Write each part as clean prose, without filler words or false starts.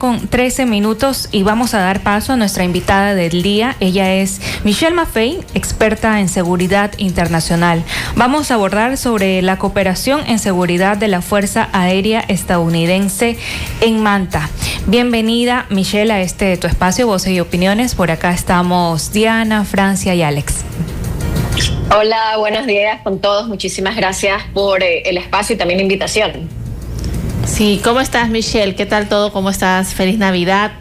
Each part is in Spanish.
Con 13 minutos y vamos a dar paso a nuestra invitada del día. Ella es Michelle Maffei, experta en seguridad internacional. Vamos a abordar sobre la cooperación en seguridad de la Fuerza Aérea Estadounidense en Manta. Bienvenida, Michelle, a tu espacio, Voces y Opiniones. Por acá estamos Diana, Francia y Alex. Hola, buenos días con todos. Muchísimas gracias por el espacio y también la invitación. Sí, ¿cómo estás, Michelle? ¿Qué tal todo? ¿Cómo estás? Feliz Navidad,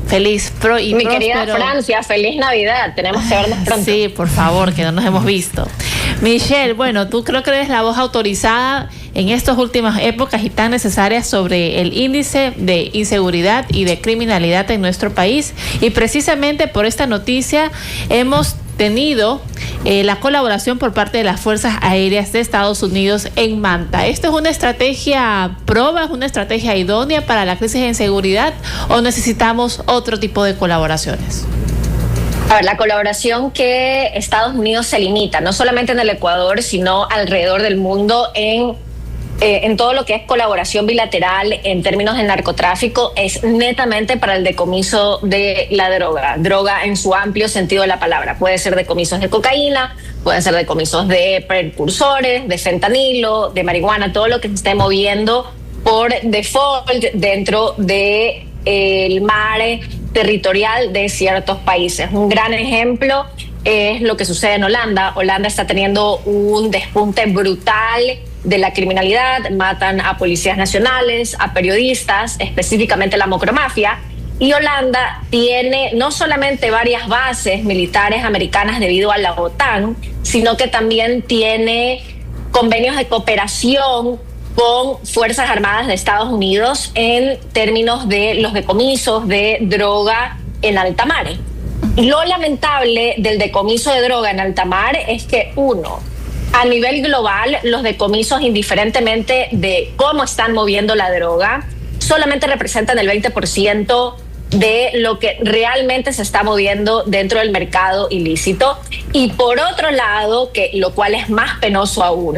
feliz Mi querida Francia, feliz Navidad. Tenemos que vernos pronto. Sí, por favor, que no nos hemos visto. Michelle, bueno, tú creo que eres la voz autorizada en estas últimas épocas y tan necesarias sobre el índice de inseguridad y de criminalidad en nuestro país. Y precisamente por esta noticia hemos tenido la colaboración por parte de las Fuerzas Aéreas de Estados Unidos en Manta. ¿Esto es una estrategia proba, es una estrategia idónea para la crisis de seguridad o necesitamos otro tipo de colaboraciones? A ver, la colaboración que Estados Unidos se limita, no solamente en el Ecuador, sino alrededor del mundo en todo lo que es colaboración bilateral en términos de narcotráfico, es netamente para el decomiso de la droga en su amplio sentido de la palabra. Puede ser decomisos de cocaína, pueden ser decomisos de precursores, de fentanilo, de marihuana, todo lo que se esté moviendo por default dentro de el mar territorial de ciertos países. Un gran ejemplo es lo que sucede en Holanda. Holanda está teniendo un despunte brutal de la criminalidad, matan a policías nacionales, a periodistas, específicamente la macromafia, y Holanda tiene no solamente varias bases militares americanas debido a la OTAN, sino que también tiene convenios de cooperación con Fuerzas Armadas de Estados Unidos en términos de los decomisos de droga en alta mar. Lo lamentable del decomiso de droga en alta mar es que, a nivel global, los decomisos, indiferentemente de cómo están moviendo la droga, solamente representan el 20% de lo que realmente se está moviendo dentro del mercado ilícito. Y por otro lado, lo cual es más penoso aún,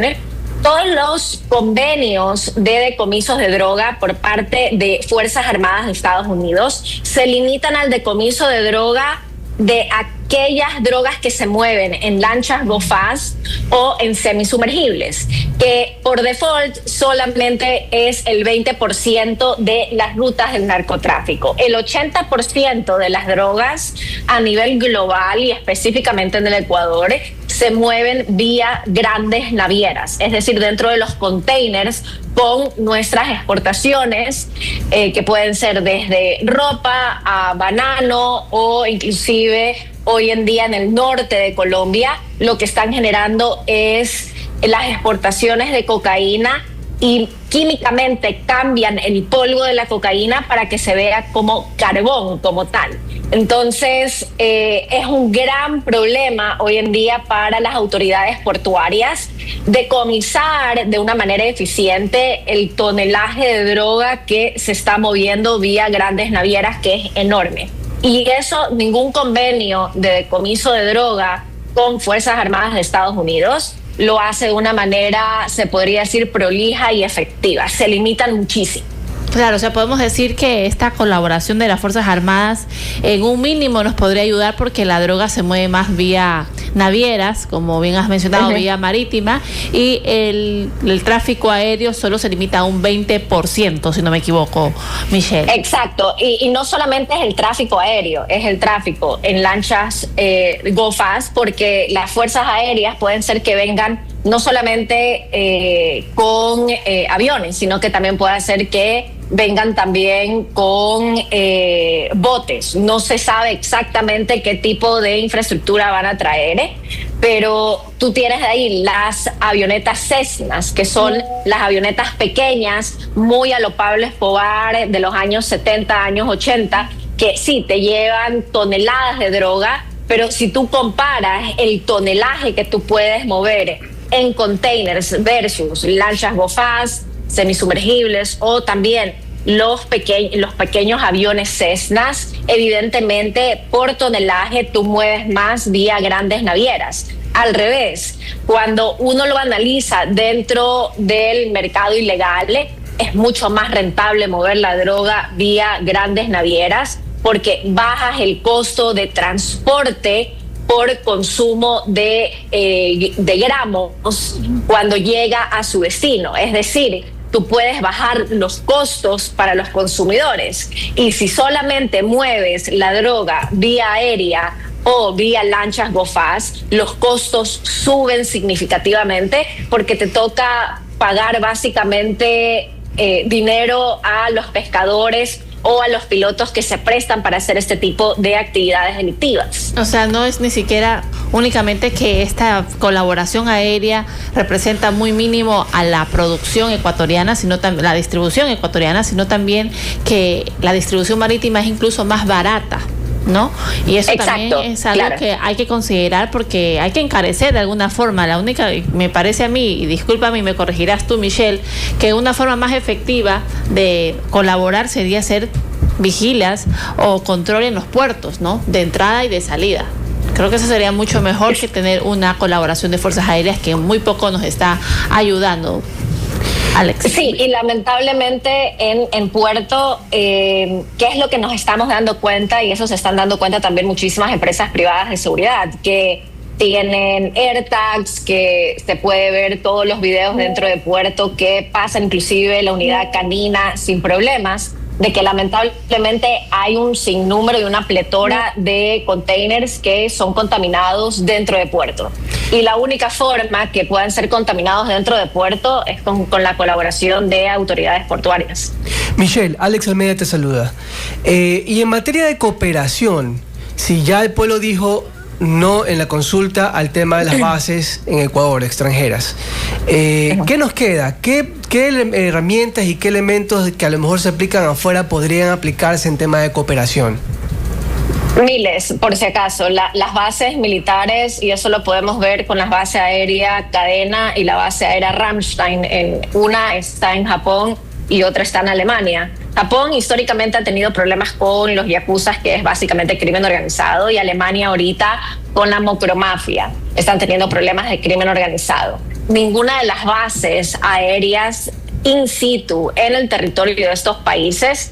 todos los convenios de decomisos de droga por parte de Fuerzas Armadas de Estados Unidos se limitan al decomiso de droga de aquellas drogas que se mueven en lanchas go fast o en semisumergibles, que por default solamente es el 20% de las rutas del narcotráfico. El 80% de las drogas a nivel global y específicamente en el Ecuador se mueven vía grandes navieras, es decir, dentro de los containers con nuestras exportaciones, que pueden ser desde ropa a banano o inclusive hoy en día en el norte de Colombia, lo que están generando es las exportaciones de cocaína y químicamente cambian el polvo de la cocaína para que se vea como carbón, como tal. Entonces, es un gran problema hoy en día para las autoridades portuarias decomisar de una manera eficiente el tonelaje de droga que se está moviendo vía grandes navieras, que es enorme. Y eso, ningún convenio de decomiso de droga con Fuerzas Armadas de Estados Unidos lo hace de una manera, se podría decir, prolija y efectiva. Se limitan muchísimo. Claro, o sea, podemos decir que esta colaboración de las Fuerzas Armadas en un mínimo nos podría ayudar porque la droga se mueve más vía navieras, como bien has mencionado, vía marítima, y el tráfico aéreo solo se limita a un 20%, si no me equivoco, Michelle. Exacto, y no solamente es el tráfico aéreo, es el tráfico en lanchas go fast, porque las fuerzas aéreas pueden ser que vengan no solamente con aviones, sino que también puede ser que vengan también con botes. No se sabe exactamente qué tipo de infraestructura van a traer, pero tú tienes ahí las avionetas Cessnas, que son las avionetas pequeñas, muy a lo Pablo Escobar de los años 70, años 80, que sí, te llevan toneladas de droga, pero si tú comparas el tonelaje que tú puedes mover en containers versus lanchas go fast, semisumergibles o también los pequeños aviones Cessnas, evidentemente por tonelaje tú mueves más vía grandes navieras. Al revés, cuando uno lo analiza dentro del mercado ilegal, es mucho más rentable mover la droga vía grandes navieras porque bajas el costo de transporte por consumo de gramos cuando llega a su destino. Es decir, tú puedes bajar los costos para los consumidores. Y si solamente mueves la droga vía aérea o vía lanchas GoFast, los costos suben significativamente porque te toca pagar básicamente dinero a los pescadores o a los pilotos que se prestan para hacer este tipo de actividades delictivas. O sea, no es ni siquiera únicamente que esta colaboración aérea representa muy mínimo a la producción ecuatoriana, sino también la distribución ecuatoriana, sino también que la distribución marítima es incluso más barata, ¿no? Y eso también es algo que hay que considerar porque hay que encarecer de alguna forma. La única, me parece a mí, y discúlpame, me corregirás tú, Michelle, que una forma más efectiva de colaborar sería hacer vigilas o control en los puertos, ¿no? De entrada y de salida. Creo que eso sería mucho mejor que tener una colaboración de fuerzas aéreas que muy poco nos está ayudando. Alex. Sí, y lamentablemente en Puerto, ¿qué es lo que nos estamos dando cuenta? Y eso se están dando cuenta también muchísimas empresas privadas de seguridad, que tienen AirTags, que se puede ver todos los videos dentro de Puerto, que pasa inclusive la unidad canina sin problemas, de que lamentablemente hay un sinnúmero y una pletora de containers que son contaminados dentro de Puerto. Y la única forma que puedan ser contaminados dentro de Puerto es con la colaboración de autoridades portuarias. Michelle, Alex Almeida te saluda. Y en materia de cooperación, si ya el pueblo dijo no en la consulta al tema de las bases en Ecuador, extranjeras, ¿qué nos queda? ¿Qué herramientas y qué elementos que a lo mejor se aplican afuera podrían aplicarse en tema de cooperación? Miles, por si acaso. Las bases militares, y eso lo podemos ver con la base aérea Cadena y la base aérea Ramstein. Una está en Japón y otra está en Alemania. Japón históricamente ha tenido problemas con los yakuzas, que es básicamente crimen organizado, y Alemania ahorita con la micromafia. Están teniendo problemas de crimen organizado. Ninguna de las bases aéreas in situ en el territorio de estos países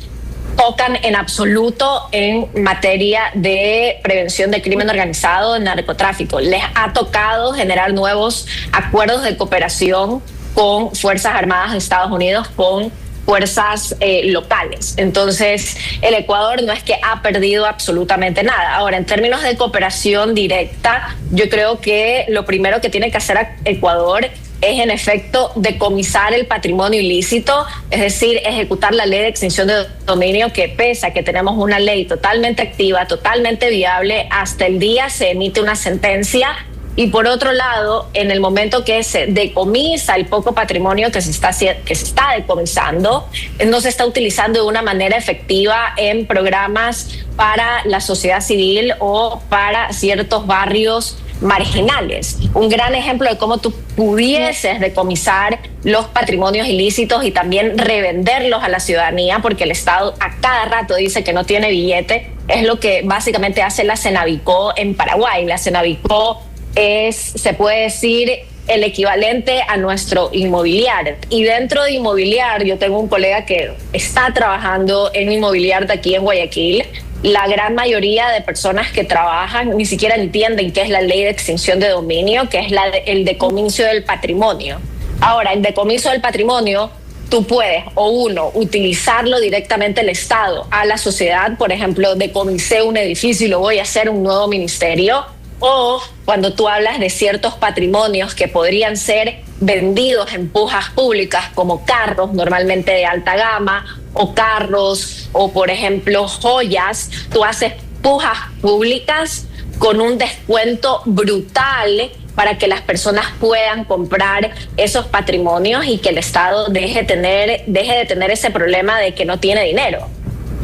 tocan en absoluto en materia de prevención de crimen organizado, de narcotráfico. Les ha tocado generar nuevos acuerdos de cooperación con Fuerzas Armadas de Estados Unidos, con fuerzas locales. Entonces, el Ecuador no es que ha perdido absolutamente nada. Ahora, en términos de cooperación directa, yo creo que lo primero que tiene que hacer Ecuador es, en efecto, decomisar el patrimonio ilícito, es decir, ejecutar la ley de extinción de dominio, que pese a que tenemos una ley totalmente activa, totalmente viable, hasta el día se emite una sentencia. Y por otro lado, en el momento que se decomisa el poco patrimonio que se está decomisando, no se está utilizando de una manera efectiva en programas para la sociedad civil o para ciertos barrios marginales. Un gran ejemplo de cómo tú pudieses decomisar los patrimonios ilícitos y también revenderlos a la ciudadanía, porque el Estado a cada rato dice que no tiene billete, es lo que básicamente hace la Cenabicó en Paraguay. La Cenabicó es, se puede decir, el equivalente a nuestro Inmobiliar. Y dentro de Inmobiliar, yo tengo un colega que está trabajando en Inmobiliar de aquí en Guayaquil. La gran mayoría de personas que trabajan ni siquiera entienden qué es la ley de extinción de dominio, que es el decomiso del patrimonio. Ahora, el decomiso del patrimonio, tú puedes, o uno, utilizarlo directamente el Estado a la sociedad. Por ejemplo, decomisé un edificio y lo voy a hacer un nuevo ministerio. O cuando tú hablas de ciertos patrimonios que podrían ser vendidos en pujas públicas, como carros normalmente de alta gama, o carros, o por ejemplo joyas, tú haces pujas públicas con un descuento brutal para que las personas puedan comprar esos patrimonios y que el Estado deje de tener ese problema de que no tiene dinero.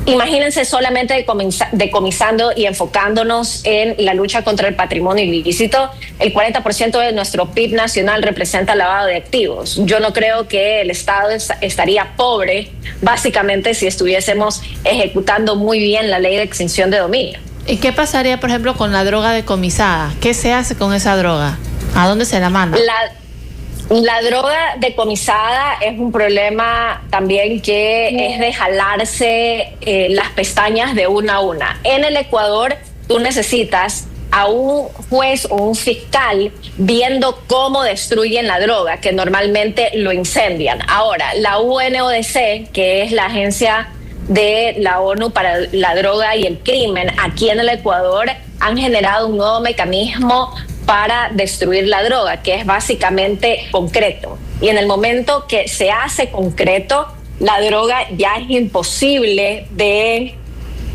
Imagínense solamente decomisando y enfocándonos en la lucha contra el patrimonio ilícito. El 40% de nuestro PIB nacional representa lavado de activos. Yo no creo que el Estado estaría pobre, básicamente, si estuviésemos ejecutando muy bien la ley de extinción de dominio. ¿Y qué pasaría, por ejemplo, con la droga decomisada? ¿Qué se hace con esa droga? ¿A dónde se la manda? La droga decomisada es un problema también que es de jalarse las pestañas de una a una. En el Ecuador, tú necesitas a un juez o un fiscal viendo cómo destruyen la droga, que normalmente lo incendian. Ahora, la UNODC, que es la agencia de la ONU para la droga y el crimen, aquí en el Ecuador han generado un nuevo mecanismo para destruir la droga, que es básicamente concreto. Y en el momento que se hace concreto, la droga ya es imposible de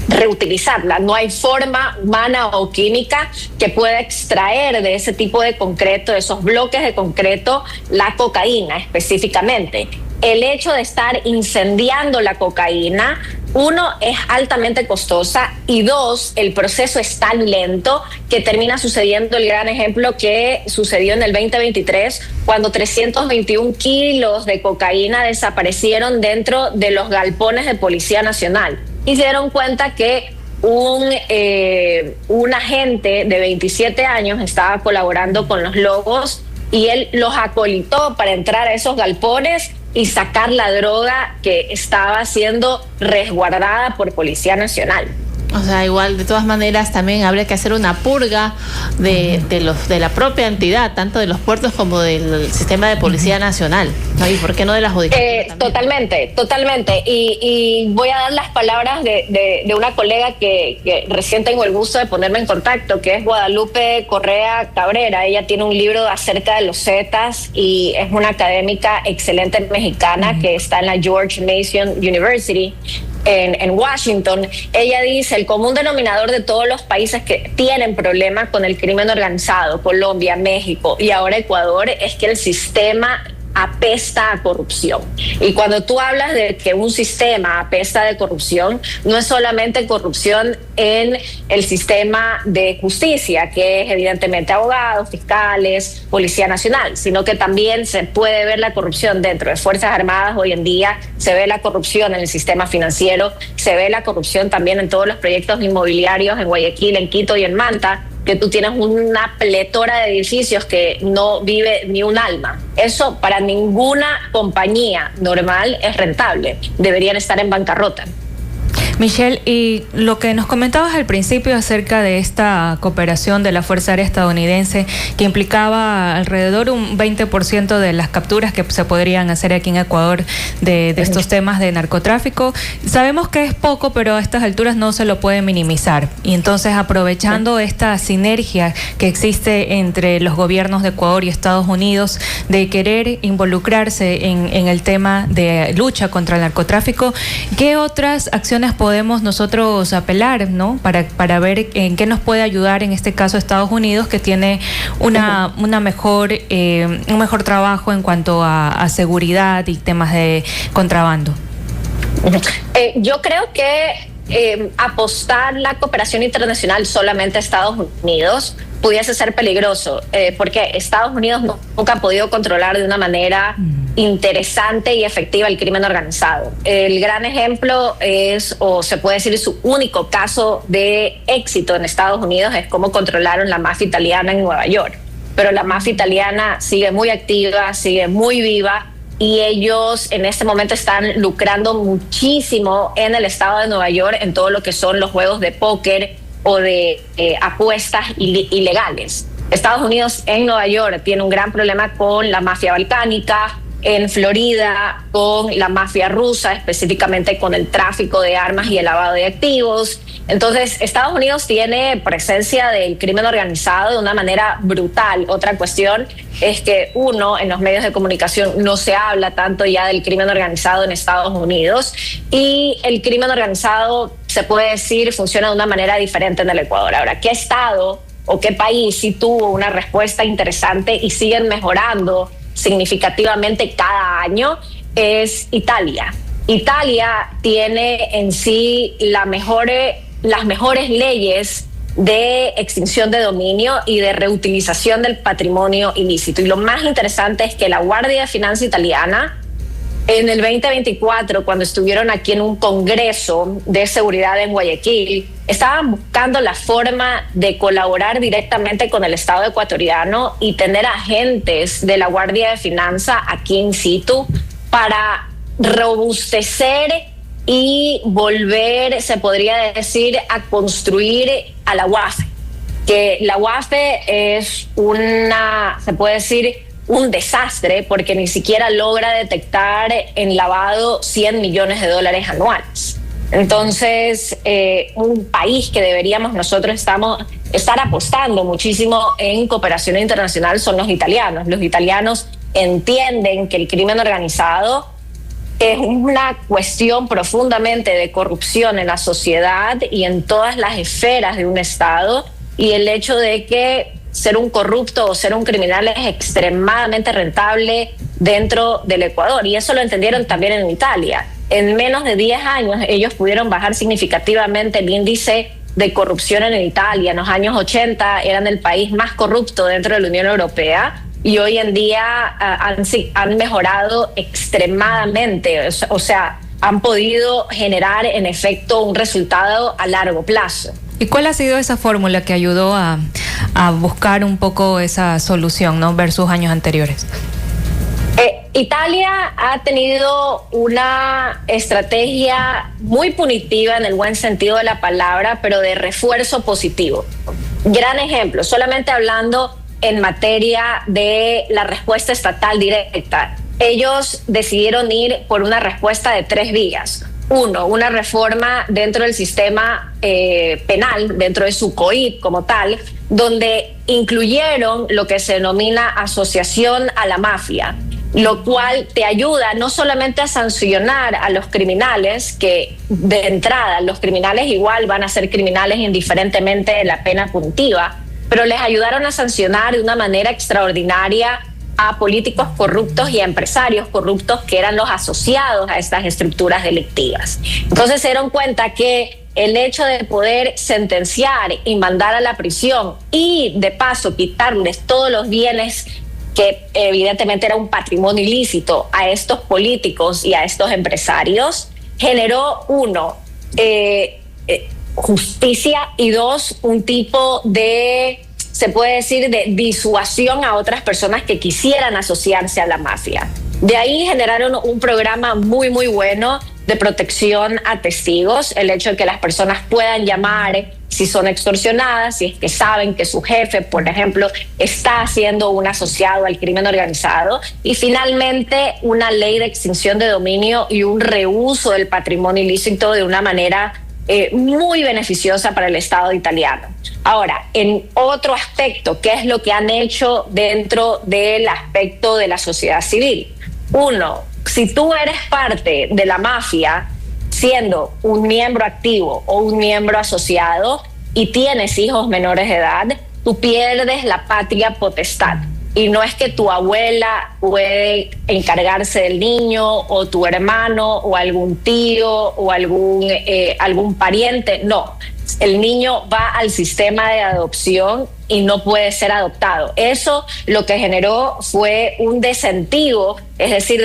reutilizarla. No hay forma humana o química que pueda extraer de ese tipo de concreto, de esos bloques de concreto, la cocaína específicamente. El hecho de estar incendiando la cocaína, uno, es altamente costosa, y dos, el proceso es tan lento que termina sucediendo el gran ejemplo que sucedió en el 2023, cuando 321 kilos de cocaína desaparecieron dentro de los galpones de Policía Nacional. Y se dieron cuenta que un agente de 27 años estaba colaborando con los lobos y él los acolitó para entrar a esos galpones y sacar la droga que estaba siendo resguardada por Policía Nacional. O sea, igual, de todas maneras, también habría que hacer una purga de la propia entidad, tanto de los puertos como del sistema de Policía Nacional, ¿no? ¿Y por qué no de la judicatura? Totalmente. Y voy a dar las palabras de una colega que recién tengo el gusto de ponerme en contacto, que es Guadalupe Correa Cabrera. Ella tiene un libro acerca de los Zetas y es una académica excelente mexicana que está en la George Mason University en Washington. Ella dice: el común denominador de todos los países que tienen problemas con el crimen organizado, Colombia, México y ahora Ecuador, es que el sistema apesta a corrupción. Y cuando tú hablas de que un sistema apesta de corrupción, no es solamente corrupción en el sistema de justicia, que es evidentemente abogados, fiscales, Policía Nacional, sino que también se puede ver la corrupción dentro de Fuerzas Armadas. Hoy en día se ve la corrupción en el sistema financiero, se ve la corrupción también en todos los proyectos inmobiliarios en Guayaquil, en Quito y en Manta, que tú tienes una pletora de edificios que no vive ni un alma. Eso para ninguna compañía normal es rentable. Deberían estar en bancarrota. Michelle, y lo que nos comentabas al principio acerca de esta cooperación de la Fuerza Aérea Estadounidense, que implicaba alrededor un 20% de las capturas que se podrían hacer aquí en Ecuador de estos temas de narcotráfico, sabemos que es poco, pero a estas alturas no se lo puede minimizar. Y entonces, aprovechando esta sinergia que existe entre los gobiernos de Ecuador y Estados Unidos de querer involucrarse en el tema de lucha contra el narcotráfico, ¿qué otras acciones podemos nosotros apelar, ¿no? Para ver en qué nos puede ayudar, en este caso Estados Unidos, que tiene un mejor trabajo en cuanto a seguridad y temas de contrabando? Yo creo que apostar la cooperación internacional solamente a Estados Unidos pudiese ser peligroso, porque Estados Unidos nunca ha podido controlar de una manera interesante y efectiva el crimen organizado. El gran ejemplo es, o se puede decir, su único caso de éxito en Estados Unidos es cómo controlaron la mafia italiana en Nueva York. Pero la mafia italiana sigue muy activa, sigue muy viva, y ellos en este momento están lucrando muchísimo en el estado de Nueva York en todo lo que son los juegos de póker o de apuestas ilegales. Estados Unidos en Nueva York tiene un gran problema con la mafia balcánica, en Florida con la mafia rusa, específicamente con el tráfico de armas y el lavado de activos. Entonces, Estados Unidos tiene presencia del crimen organizado de una manera brutal. Otra cuestión es que, en los medios de comunicación no se habla tanto ya del crimen organizado en Estados Unidos, y el crimen organizado, se puede decir, funciona de una manera diferente en el Ecuador. Ahora, ¿qué estado o qué país sí tuvo una respuesta interesante y siguen mejorando significativamente cada año? Es Italia. Italia tiene en sí las mejores leyes de extinción de dominio y de reutilización del patrimonio ilícito. Y lo más interesante es que la Guardia de Finanza italiana en el 2024, cuando estuvieron aquí en un congreso de seguridad en Guayaquil, estaban buscando la forma de colaborar directamente con el Estado ecuatoriano y tener agentes de la Guardia de Finanza aquí in situ para robustecer y volver, se podría decir, a construir a la UAFE. Que la UAFE es se puede decir, un desastre porque ni siquiera logra detectar en lavado $100 millones anuales. Entonces, un país que deberíamos nosotros estar apostando muchísimo en cooperación internacional son los italianos. Los italianos entienden que el crimen organizado es una cuestión profundamente de corrupción en la sociedad y en todas las esferas de un Estado, y el hecho de que ser un corrupto o ser un criminal es extremadamente rentable dentro del Ecuador, y eso lo entendieron también en Italia. En menos de 10 años ellos pudieron bajar significativamente el índice de corrupción en Italia. En los años 80 eran el país más corrupto dentro de la Unión Europea y hoy en día han mejorado extremadamente, o sea, han podido generar en efecto un resultado a largo plazo. ¿Y cuál ha sido esa fórmula que ayudó a buscar un poco esa solución, ¿no?, versus años anteriores? Italia ha tenido una estrategia muy punitiva en el buen sentido de la palabra, pero de refuerzo positivo. Gran ejemplo, solamente hablando en materia de la respuesta estatal directa. Ellos decidieron ir por una respuesta de 3 vías. Uno, una reforma dentro del sistema penal, dentro de su COIP como tal, donde incluyeron lo que se denomina asociación a la mafia, lo cual te ayuda no solamente a sancionar a los criminales, que de entrada los criminales igual van a ser criminales indiferentemente de la pena punitiva, pero les ayudaron a sancionar de una manera extraordinaria a políticos corruptos y a empresarios corruptos que eran los asociados a estas estructuras delictivas. Entonces se dieron cuenta que el hecho de poder sentenciar y mandar a la prisión y de paso quitarles todos los bienes que evidentemente era un patrimonio ilícito a estos políticos y a estos empresarios, generó justicia, y 2, un tipo de, se puede decir, de disuasión a otras personas que quisieran asociarse a la mafia. De ahí generaron un programa muy, muy bueno de protección a testigos, el hecho de que las personas puedan llamar si son extorsionadas, si es que saben que su jefe, por ejemplo, está siendo un asociado al crimen organizado, y finalmente una ley de extinción de dominio y un reuso del patrimonio ilícito de una manera muy beneficiosa para el Estado italiano. Ahora, en otro aspecto, ¿qué es lo que han hecho dentro del aspecto de la sociedad civil? Uno, si tú eres parte de la mafia, siendo un miembro activo o un miembro asociado y tienes hijos menores de edad, tú pierdes la patria potestad. Y no es que tu abuela puede encargarse del niño, o tu hermano, o algún tío, o algún pariente. No, el niño va al sistema de adopción y no puede ser adoptado. Eso lo que generó fue un desincentivo, es decir,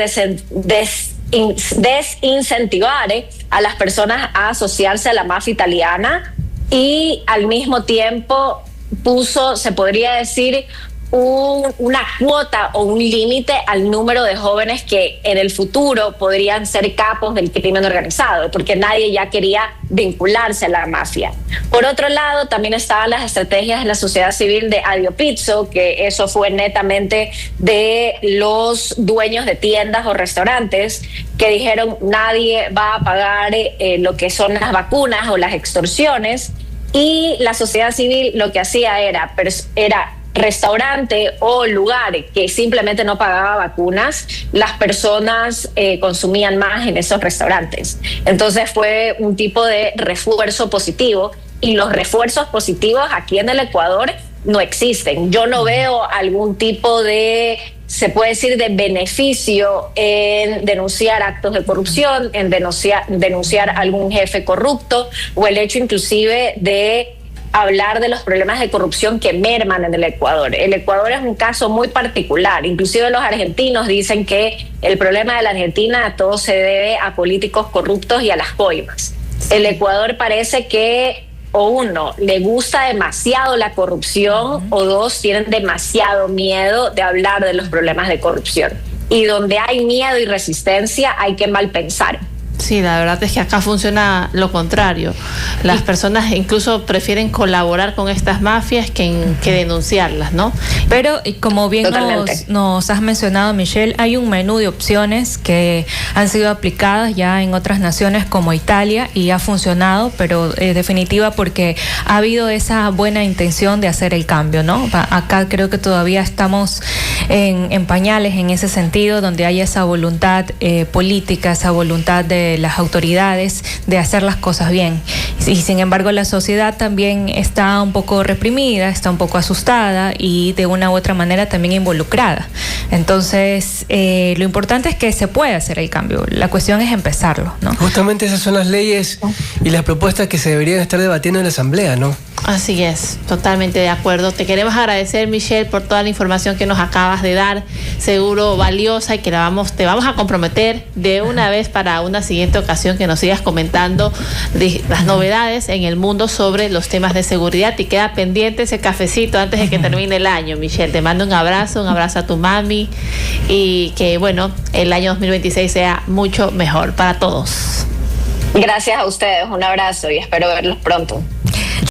desincentivar a las personas a asociarse a la mafia italiana, y al mismo tiempo puso, se podría decir, una cuota o un límite al número de jóvenes que en el futuro podrían ser capos del crimen organizado, porque nadie ya quería vincularse a la mafia. Por otro lado, también estaban las estrategias de la sociedad civil de Adio Pizzo, que eso fue netamente de los dueños de tiendas o restaurantes, que dijeron nadie va a pagar lo que son las vacunas o las extorsiones, y la sociedad civil lo que hacía era restaurante o lugar que simplemente no pagaba vacunas, las personas consumían más en esos restaurantes. Entonces fue un tipo de refuerzo positivo, y los refuerzos positivos aquí en el Ecuador no existen. Yo no veo algún tipo de, se puede decir, de beneficio en denunciar actos de corrupción, en denunciar algún jefe corrupto, o el hecho inclusive de hablar de los problemas de corrupción que merman en el Ecuador. El Ecuador es un caso muy particular. Inclusive los argentinos dicen que el problema de la Argentina todo se debe a políticos corruptos y a las coimas. El Ecuador parece que o uno, le gusta demasiado la corrupción, o dos, tienen demasiado miedo de hablar de los problemas de corrupción. Y donde hay miedo y resistencia hay que mal pensar. Sí, la verdad es que acá funciona lo contrario. Las personas incluso prefieren colaborar con estas mafias que denunciarlas, ¿no? Pero como bien nos has mencionado, Michelle, hay un menú de opciones que han sido aplicadas ya en otras naciones como Italia y ha funcionado, pero definitiva porque ha habido esa buena intención de hacer el cambio, ¿no? Acá creo que todavía estamos en pañales en ese sentido, donde hay esa voluntad política, esa voluntad de las autoridades de hacer las cosas bien. Y sin embargo la sociedad también está un poco reprimida, está un poco asustada y de una u otra manera también involucrada. Entonces lo importante es que se puede hacer el cambio, la cuestión es empezarlo, ¿no? Justamente esas son las leyes y las propuestas que se deberían estar debatiendo en la Asamblea, ¿no? Así es, totalmente de acuerdo. Te queremos agradecer, Michelle, por toda la información que nos acabas de dar, seguro valiosa, y que te vamos a comprometer de una vez para una siguiente ocasión que nos sigas comentando de las novedades en el mundo sobre los temas de seguridad, y queda pendiente ese cafecito antes de que termine el año. Michelle, te mando un abrazo a tu mami, y que bueno, el año 2026 sea mucho mejor para todos. Gracias a ustedes, un abrazo y espero verlos pronto.